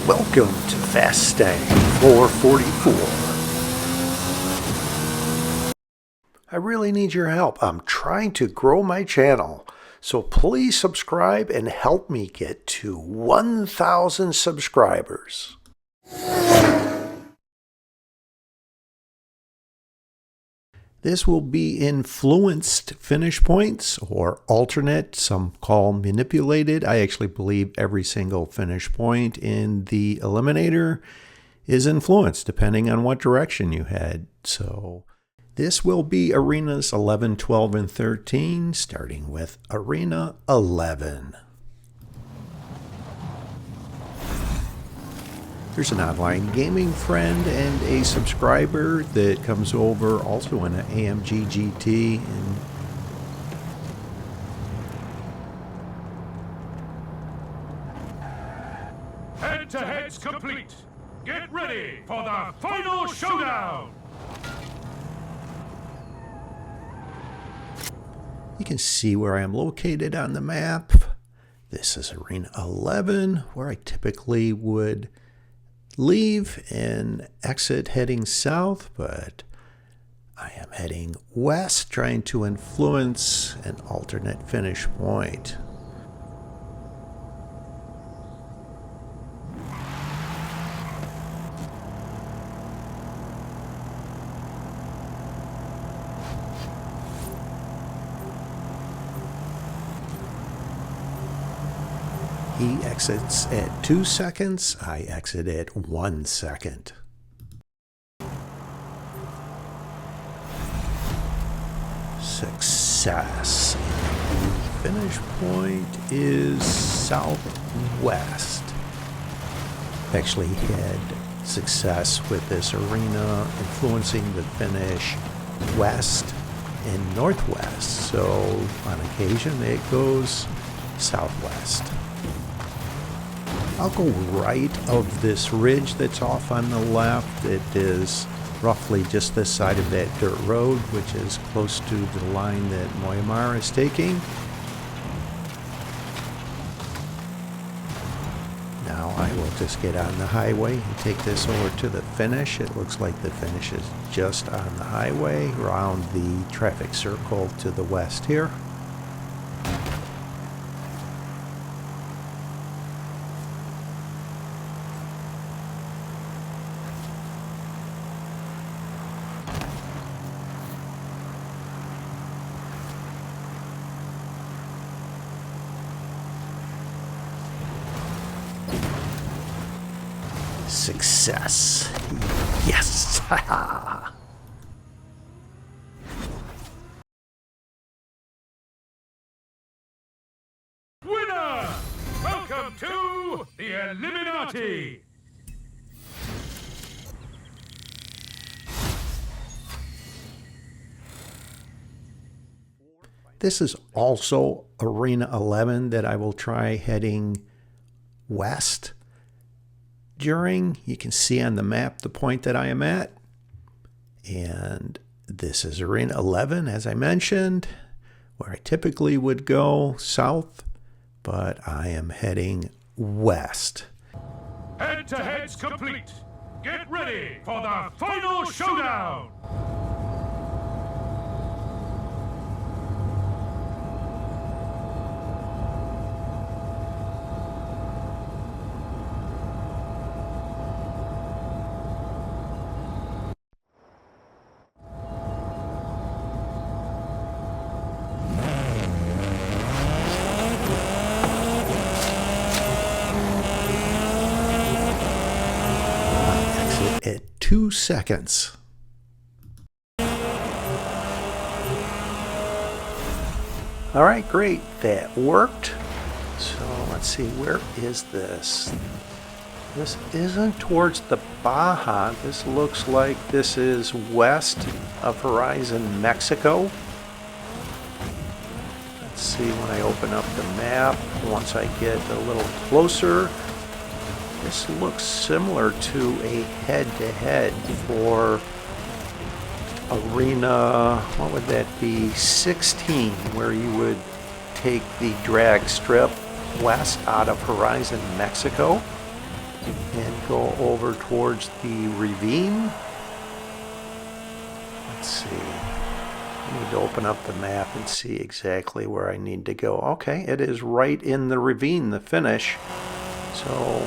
Welcome to Fastang 444. I really need your help. I'm trying to grow my channel, so please subscribe and help me get to 1,000 subscribers. This will be influenced finish points, or alternate, some call manipulated. I actually believe every single finish point in the Eliminator is influenced depending on what direction you head. So this will be arenas 11, 12, and 13, starting with arena 11. There's an online gaming friend and a subscriber that comes over also in an AMG GT. And head-to-head's complete. Get ready for the final showdown. You can see where I am located on the map. This is arena 11, where I typically would leave and exit heading south, but I am heading west, trying to influence an alternate finish point. He exits at 2 seconds, I exit at 1 second. Success. And the finish point is southwest. Actually had success with this arena, influencing the finish west and northwest. So on occasion it goes southwest. I'll go right of this ridge that's off on the left. It is roughly just this side of that dirt road, which is close to the line that Moyamar is taking. Now I will just get on the highway and take this over to the finish. It looks like the finish is just on the highway around the traffic circle to the west here. Success. Yes. Winner! Welcome to the Eliminati! This is also arena 11 that I will try heading west. You can see on the map the point that I am at, and this is arena 11, as I mentioned, where I typically would go south, but I am heading west. Head-to-head's complete. Get ready for the final showdown. At 2 seconds. All right, great. That worked. So let's see, where is this? This isn't towards the Baja. This looks like this is west of Horizon, Mexico. Let's see when I open up the map. Once I get a little closer, this looks similar to a head-to-head for arena, what would that be, 16, where you would take the drag strip west out of Horizon, Mexico. and go over towards the ravine. Let's see. I need to open up the map and see exactly where I need to go. Okay, it is right in the ravine, the finish. So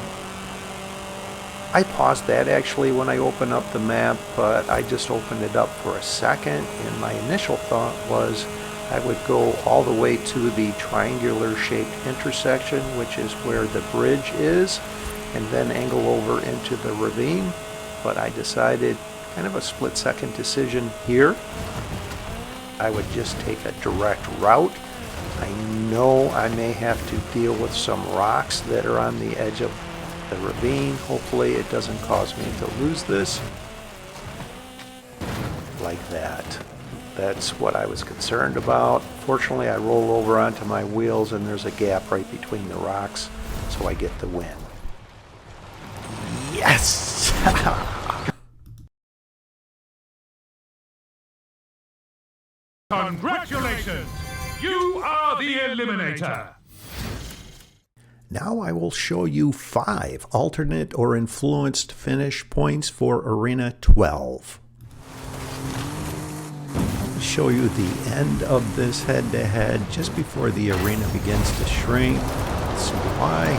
I paused that actually when I opened up the map, but I just opened it up for a second, and my initial thought was I would go all the way to the triangular shaped intersection, which is where the bridge is, and then angle over into the ravine. But I decided, kind of a split-second decision here, I would just take a direct route. I know I may have to deal with some rocks that are on the edge of the ravine. Hopefully it doesn't cause me to lose this. Like that. That's what I was concerned about. Fortunately, I roll over onto my wheels and there's a gap right between the rocks, so I get the win. Yes! Congratulations! You are the Eliminator! Now I will show you 5 alternate or influenced finish points for Arena 12. I'll show you the end of this head-to-head just before the arena begins to shrink. Let's see why.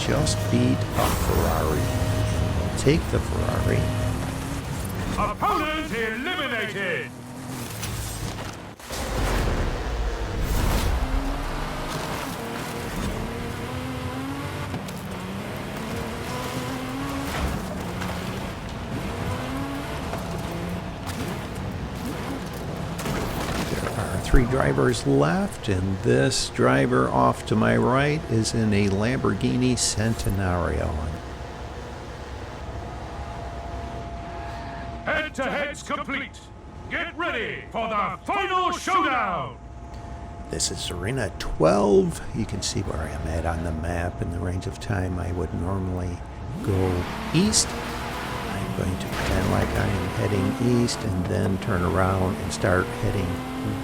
Just beat a Ferrari. And we'll take the Ferrari. Opponent eliminated! There are 3 drivers left, and this driver off to my right is in a Lamborghini Centenario. Head-to-heads complete! Get ready for the final showdown! This is Arena 12. You can see where I am at on the map in the range of time I would normally go east. I'm going to pretend like I am heading east and then turn around and start heading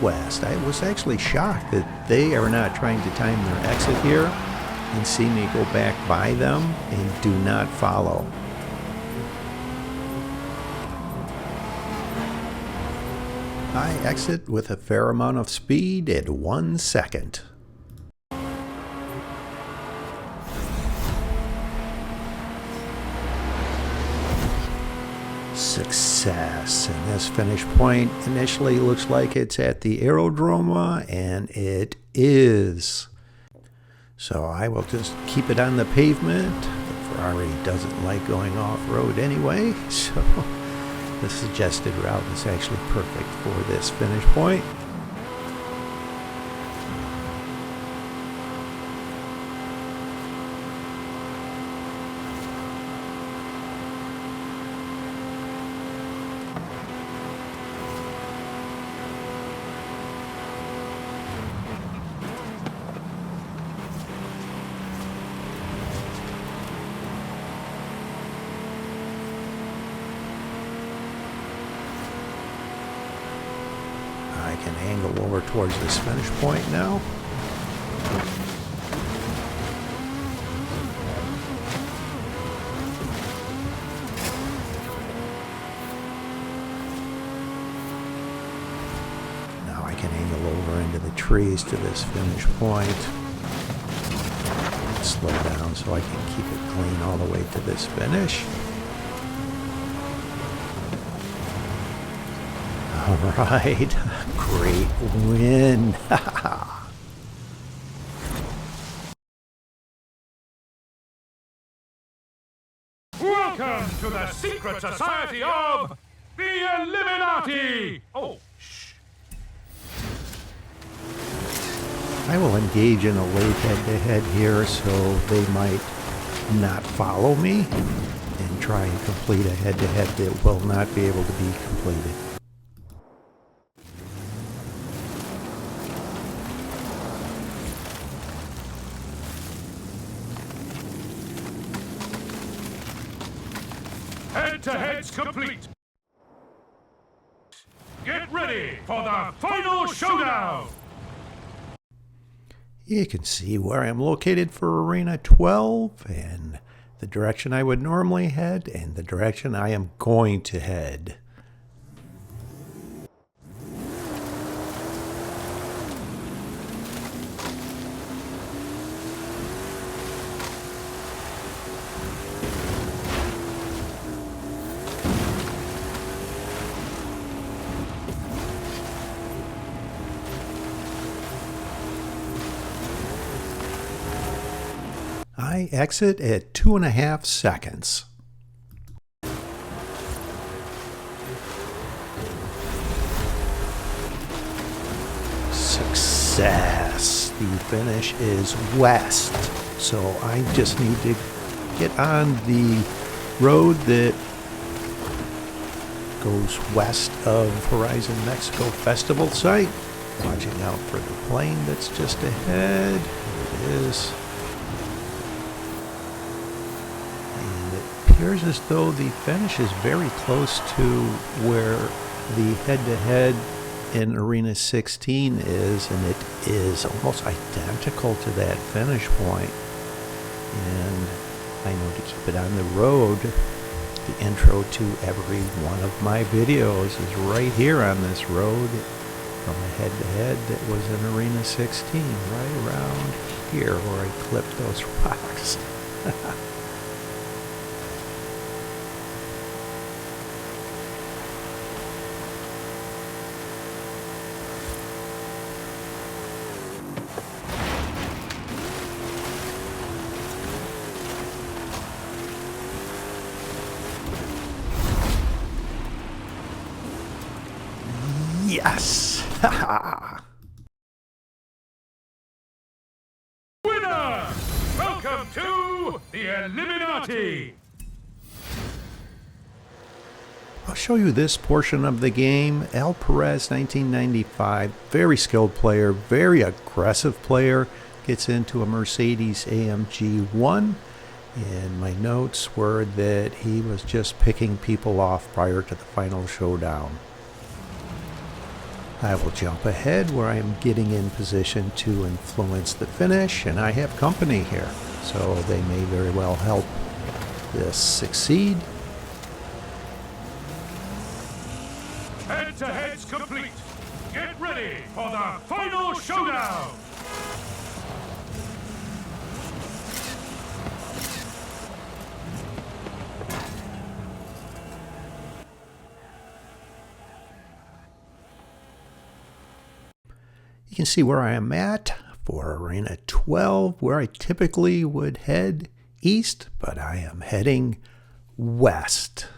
west. I was actually shocked that they are not trying to time their exit here and see me go back by them and do not follow. I exit with a fair amount of speed at 1 second. Success. And this finish point initially looks like it's at the aerodrome, and it is. So I will just keep it on the pavement. The Ferrari doesn't like going off-road anyway, so the suggested route is actually perfect for this finish point. I can angle over towards this finish point now. Now I can angle over into the trees to this finish point. Slow down so I can keep it clean all the way to this finish. All right, great win. Welcome to the secret society of the Illuminati! Oh, shh. I will engage in a late head-to-head here, so they might not follow me and try and complete a head-to-head that will not be able to be completed. Head-to-heads complete! Get ready for the final showdown! You can see where I'm located for Arena 12, and the direction I would normally head and the direction I am going to head. I exit at 2.5 seconds. Success! The finish is west. So I just need to get on the road that goes west of Horizon Mexico Festival site. Watching out for the plane that's just ahead. There it is. Appears as though the finish is very close to where the head-to-head in Arena 16 is, and it is almost identical to that finish point. And I know to keep it on the road, the intro to every one of my videos is right here on this road from a head-to-head that was in Arena 16, right around here where I clipped those rocks. Yes! Winner! Welcome to the Eliminati! I'll show you this portion of the game. El Perez, 1995, very skilled player, very aggressive player, gets into a Mercedes AMG 1, and my notes were that he was just picking people off prior to the final showdown. I will jump ahead where I am getting in position to influence the finish, and I have company here, so they may very well help this succeed. Head-to-head's complete. Get ready for the final showdown! You can see where I am at for Arena 12, where I typically would head east, but I am heading west.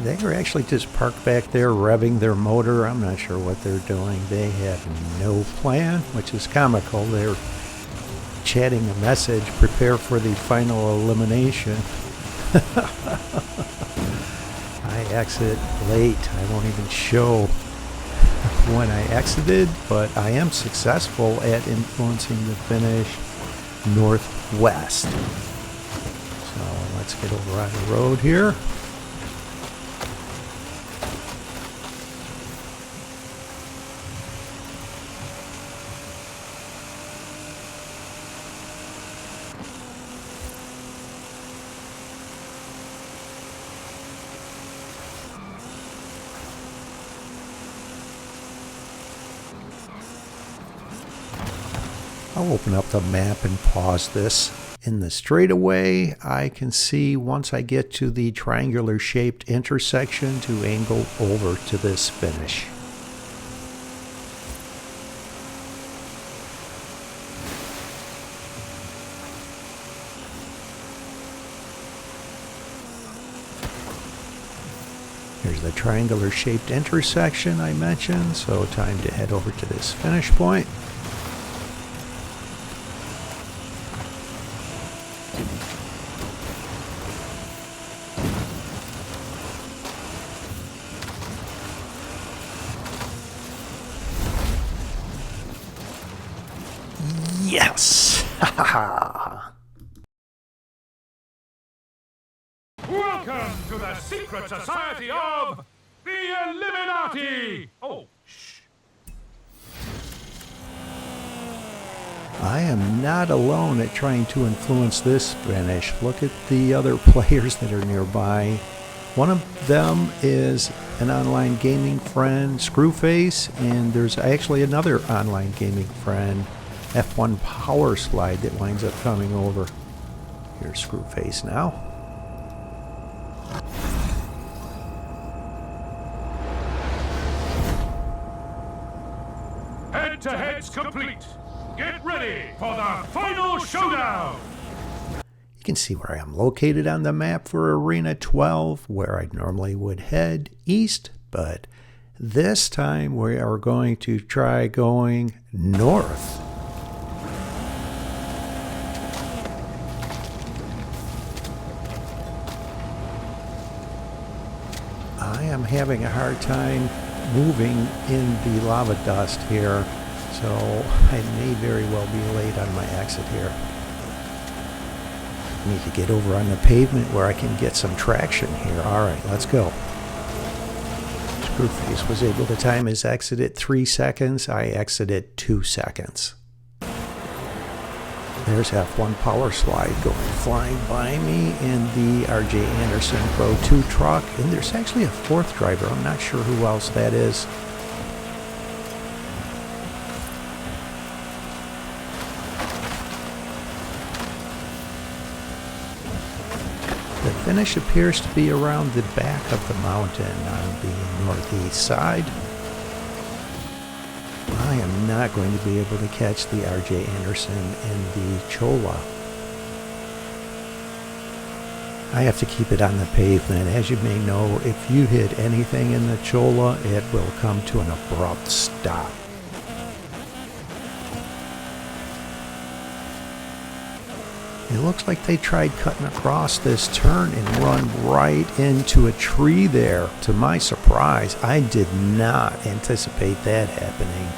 They are actually just parked back there revving their motor. I'm not sure what they're doing. They have no plan, which is comical. They're chatting a message, prepare for the final elimination. I exit late. I won't even show when I exited, but I am successful at influencing the finish northwest. So let's get over on the road here. I'll open up the map and pause this. In the straightaway, I can see once I get to the triangular shaped intersection to angle over to this finish. Here's the triangular shaped intersection I mentioned, so time to head over to this finish point. Yes! Welcome to the secret society of the Eliminati! Oh, shh. I am not alone at trying to influence this finish. Look at the other players that are nearby. One of them is an online gaming friend, Screwface, and there's actually another online gaming friend, F1 Power Slide, that winds up coming over. Here's Screwface now. Head-to-head's complete. Get ready for the final showdown! You can see where I am located on the map for Arena 12, where I normally would head east, but this time we are going to try going north. I am having a hard time moving in the lava dust here, so I may very well be late on my exit here. I need to get over on the pavement where I can get some traction here. Alright, let's go. Screwface was able to time his exit at 3 seconds. I exited 2 seconds. There's F1 Power Slide going flying by me in the RJ Anderson Pro 2 truck. And there's actually a fourth driver. I'm not sure who else that is. The finish appears to be around the back of the mountain on the northeast side. I am not going to be able to catch the RJ Anderson in the Chola. I have to keep it on the pavement. As you may know, if you hit anything in the Chola, it will come to an abrupt stop. It looks like they tried cutting across this turn and run right into a tree there. To my surprise, I did not anticipate that happening.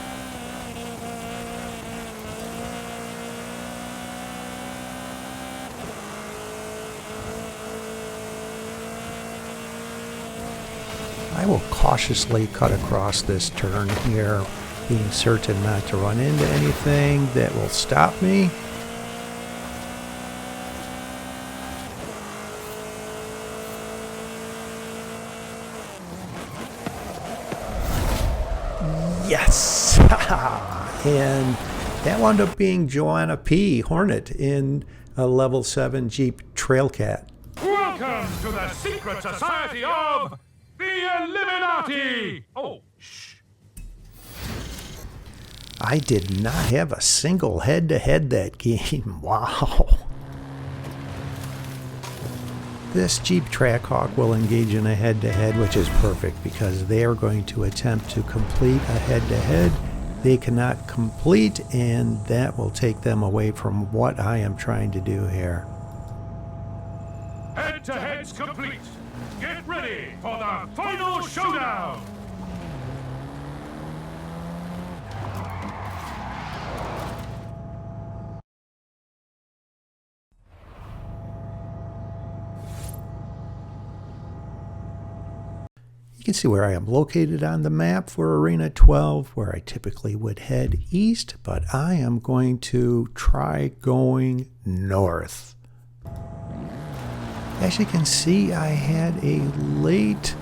I will cautiously cut across this turn here, being certain not to run into anything that will stop me. Yes! And that wound up being Joanna P. Hornet in a level 7 Jeep Trailcat. Welcome to the secret society of The Eliminati! Oh, shh. I did not have a single head-to-head that game. Wow. This Jeep Trackhawk will engage in a head-to-head, which is perfect because they are going to attempt to complete a head-to-head they cannot complete, and that will take them away from what I am trying to do here. Head-to-head's complete. Get ready for the final showdown! You can see where I am located on the map for Arena 12, where I typically would head east, but I am going to try going north. As you can see, I had a late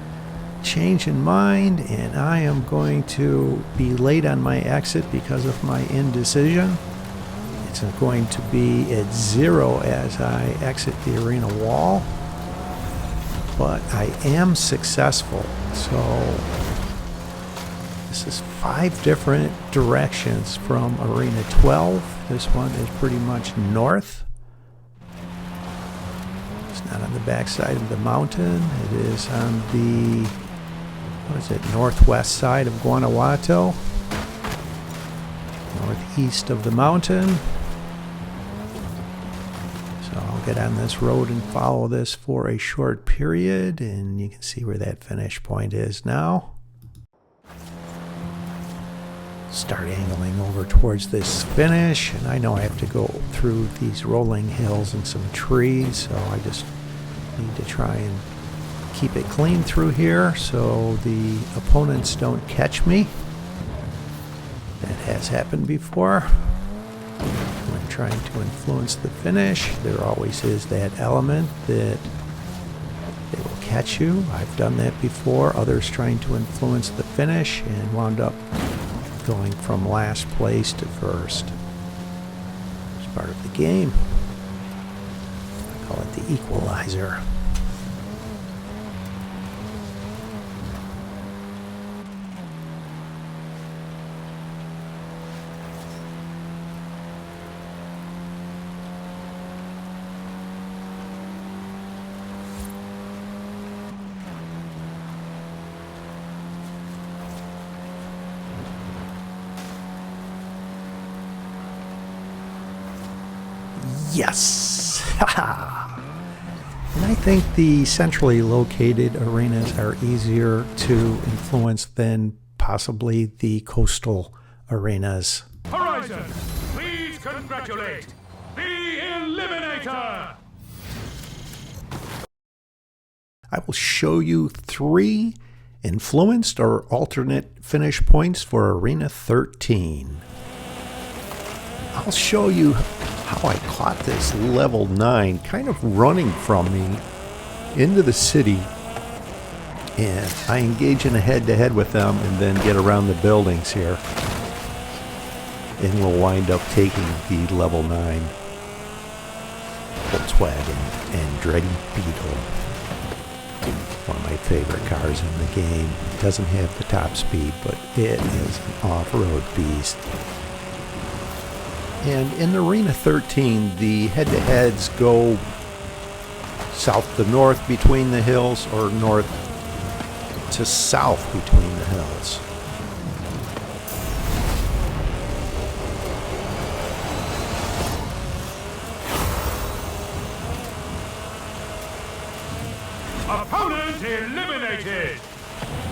change in mind, and I am going to be late on my exit because of my indecision. It's going to be at 0 as I exit the arena wall, but I am successful. So this is 5 different directions from Arena 12. This one is pretty much north. It's not on the back side of the mountain. It is on the, northwest side of Guanajuato. Northeast of the mountain. So I'll get on this road and follow this for a short period, and you can see where that finish point is now. Start angling over towards this finish, and I know I have to go through these rolling hills and some trees, so I just need to try and keep it clean through here so the opponents don't catch me. That has happened before. trying to influence the finish. There always is that element that they will catch you. I've done that before. Others trying to influence the finish and wound up going from last place to first. It's part of the game. I call it the equalizer. Yes! And I think the centrally located arenas are easier to influence than possibly the coastal arenas. Horizon, please congratulate the Eliminator! I will show you 3 influenced or alternate finish points for Arena 13. I'll show you how I caught this level 9 kind of running from me into the city, and I engage in a head-to-head with them and then get around the buildings here, and we'll wind up taking the level 9 Volkswagen and Andretti Beetle. One of my favorite cars in the game. It doesn't have the top speed, but it is an off-road beast. And in Arena 13, the head-to-heads go south to north between the hills or north to south between the hills. Opponent eliminated!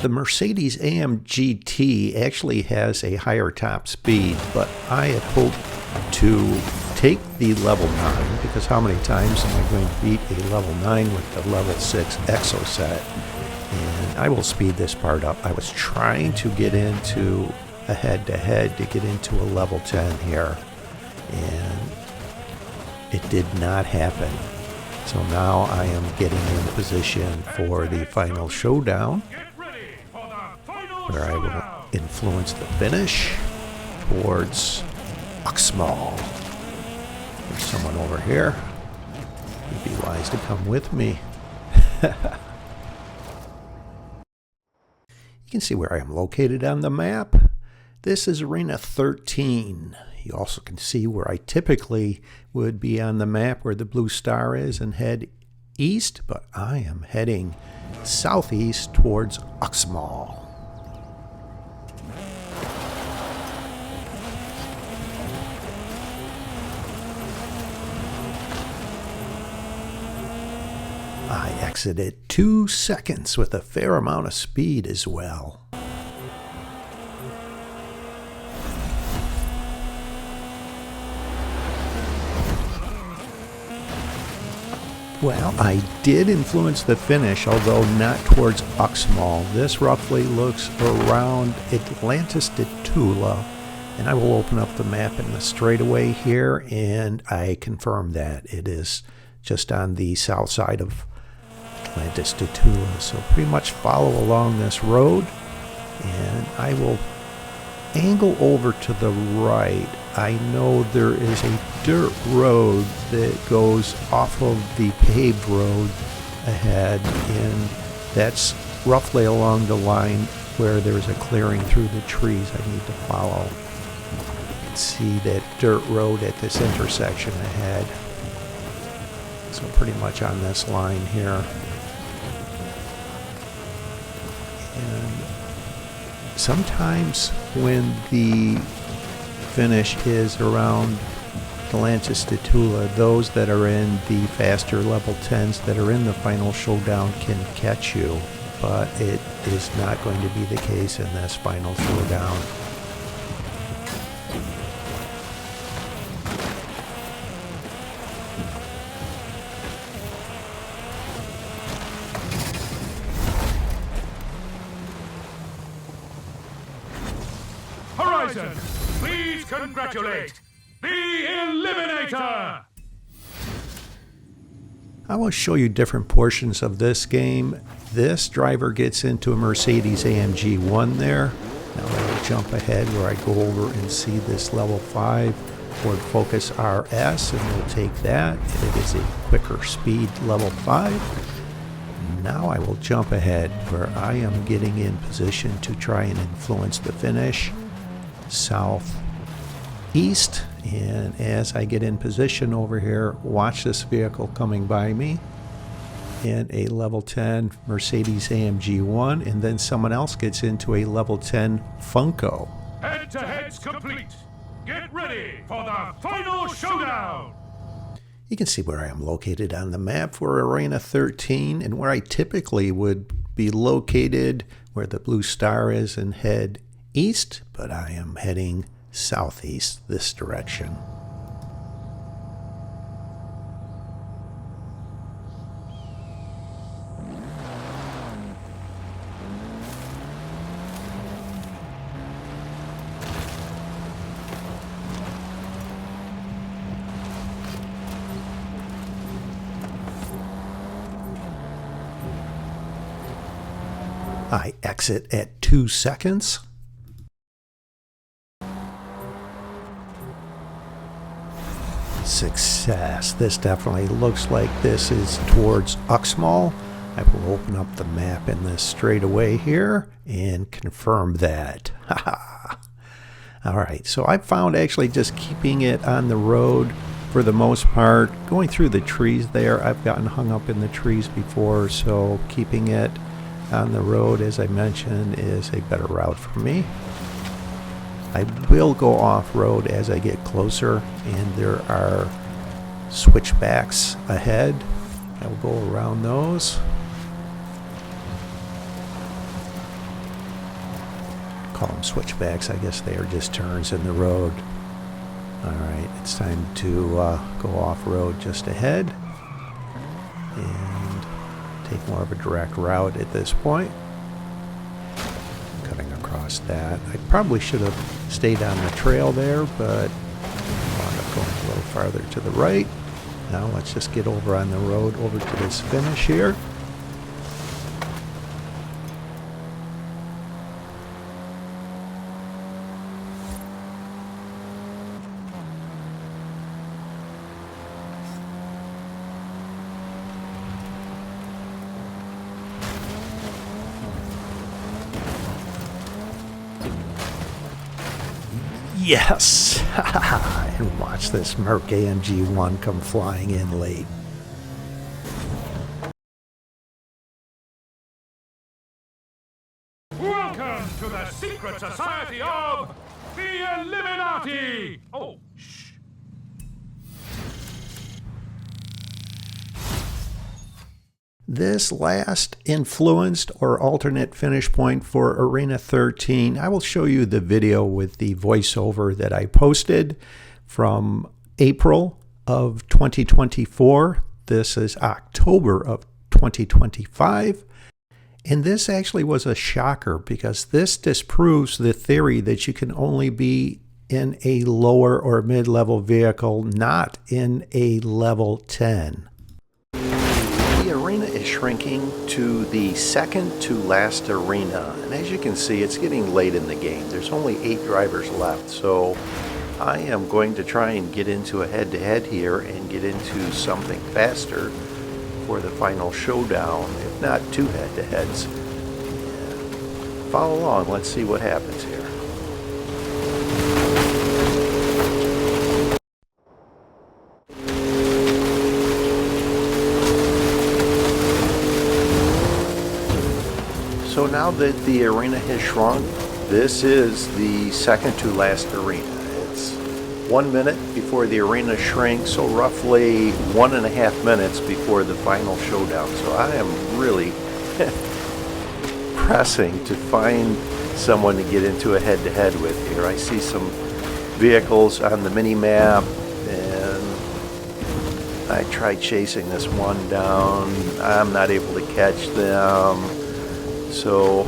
The Mercedes AMG GT actually has a higher top speed, but I had hoped to take the level 9, because how many times am I going to beat a level 9 with the level 6 exo set? And I will speed this part up. I was trying to get into a head-to-head to get into a level 10 here, and it did not happen. So now I am getting in position for the final showdown, where I will influence the finish towards Uxmal. There's someone over here. You'd be wise to come with me. You can see where I am located on the map. This is Arena 13. You also can see where I typically would be on the map, where the blue star is, and head east, but I am heading southeast towards Uxmal. I exited 2 seconds with a fair amount of speed as well. Well, I did influence the finish, although not towards Uxmal. This roughly looks around Atlantis de Tula, and I will open up the map in the straightaway here, and I confirm that it is just on the south side of Atlantis de Tula. So pretty much follow along this road, and I will angle over to the right. I know there is a dirt road that goes off of the paved road ahead, and that's roughly along the line where there's a clearing through the trees I need to follow. You can see that dirt road at this intersection ahead. So pretty much on this line here. And sometimes when the finish is around Atlantis de Tula, those that are in the faster level 10s that are in the final showdown can catch you, but it is not going to be the case in this final showdown. Horizon, please congratulate the Eliminator! Eliminator! I will show you different portions of this game. This driver gets into a Mercedes AMG 1 there. Now I will jump ahead where I go over and see this level 5 Ford Focus RS, and we'll take that. It is a quicker speed level 5. Now I will jump ahead where I am getting in position to try and influence the finish southeast. And as I get in position over here, watch this vehicle coming by me in a level 10 Mercedes AMG 1, and then someone else gets into a level 10 Funko. Head-to-head's complete. Get ready for the final showdown! You can see where I am located on the map for Arena 13, and where I typically would be located where the blue star is and head east, but I am heading southeast this direction. I exit at 2 seconds. Success. This definitely looks like this is towards Uxmal. I will open up the map in this straightaway here and confirm that. Alright, so I found actually just keeping it on the road for the most part. Going through the trees there, I've gotten hung up in the trees before, so keeping it on the road, as I mentioned, is a better route for me. I will go off-road as I get closer, and there are switchbacks ahead. I will go around those. Call them switchbacks. I guess they are just turns in the road. Alright, it's time to go off-road just ahead and take more of a direct route at this point. Cutting across that. I probably should have stayed on the trail there, but I wound up going a little farther to the right. Now let's just get over on the road over to this finish here. Yes! And watch this Merc AMG 1 come flying in late. Welcome to the secret society of the Illuminati! Oh, shh. This last influenced or alternate finish point for Arena 13, I will show you the video with the voiceover that I posted from April of 2024. This is October of 2025. And this actually was a shocker because this disproves the theory that you can only be in a lower or mid-level vehicle, not in a level 10. The arena is shrinking to the second to last arena, and as you can see, it's getting late in the game. There's only 8 drivers left, so I am going to try and get into a head-to-head here and get into something faster for the final showdown, if not 2 head-to-heads. Follow along, let's see what happens here. So now that the arena has shrunk, this is the second to last arena. It's 1 minute before the arena shrinks, so roughly 1.5 minutes before the final showdown. So I am really pressing to find someone to get into a head-to-head with here. I see some vehicles on the mini-map, and I try chasing this one down. I'm not able to catch them. So,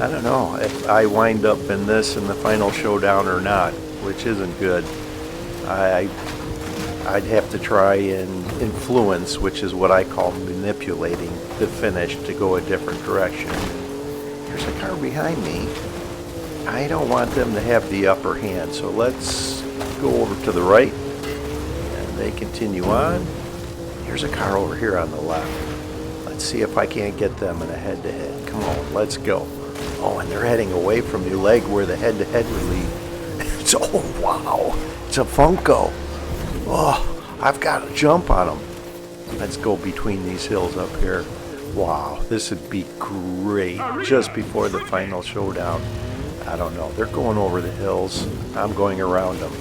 I don't know if I wind up in this in the final showdown or not, which isn't good. I I'd have to try and influence, which is what I call manipulating the finish to go a different direction. There's a car behind me. I don't want them to have the upper hand, so let's go over to the right, and they continue on. Here's a car over here on the left. Let's see if I can't get them in a head-to-head. Come on, let's go. Oh, and they're heading away from your leg where the head-to-head would lead. Oh, wow. It's a Funko. Oh, I've got to jump on them. Let's go between these hills up here. Wow, this would be great just before the final showdown. I don't know. They're going over the hills. I'm going around them.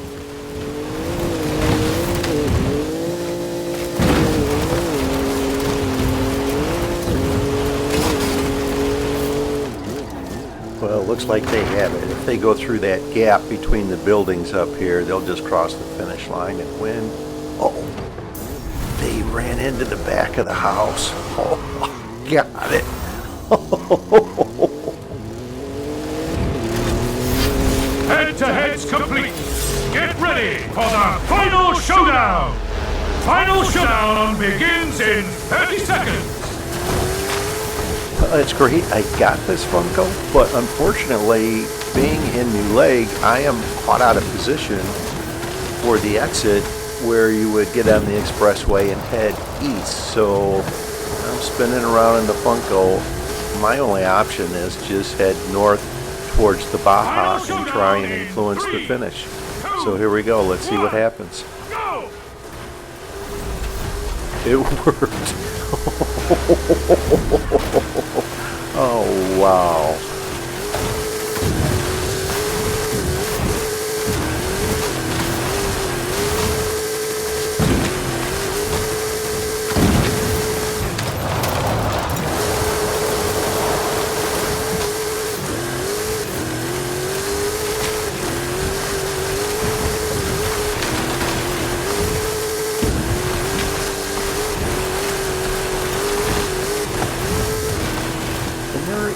Well, it looks like they have it. If they go through that gap between the buildings up here, they'll just cross the finish line and win. Oh, they ran into the back of the house. Oh, got it. Head-to-head's complete. Get ready for the final showdown. Final showdown begins in 30 seconds. It's great. I got this Funko, but unfortunately, being in New Leg, I am caught out of position for the exit where you would get on the expressway and head east. So I'm spinning around in the Funko. My only option is just head north towards the Baja and try and influence the finish. So here we go. Let's see what happens. It worked. Oh, wow.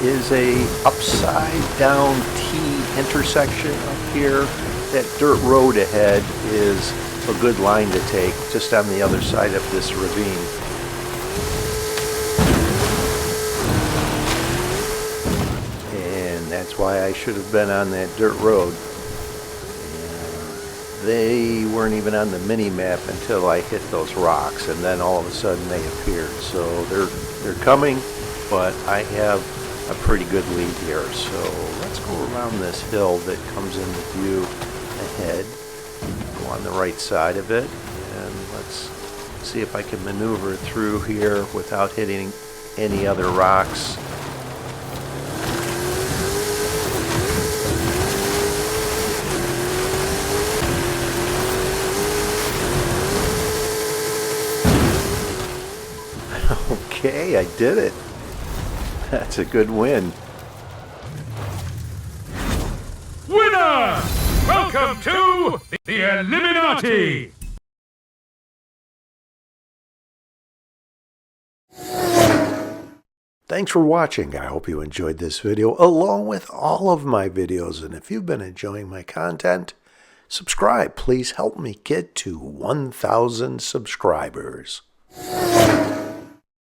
Is a upside down T intersection up here. That dirt road ahead is a good line to take, just on the other side of this ravine. And that's why I should have been on that dirt road. And they weren't even on the mini map until I hit those rocks, and then all of a sudden they appeared. So they're coming, but I have a pretty good lead here. So let's go around this hill that comes into view ahead. Go on the right side of it, and let's see if I can maneuver through here without hitting any other rocks. Okay, I did it. That's a good win. Winner! Welcome to the Eliminati! Thanks for watching. I hope you enjoyed this video along with all of my videos. And if you've been enjoying my content, subscribe. Please help me get to 1,000 subscribers.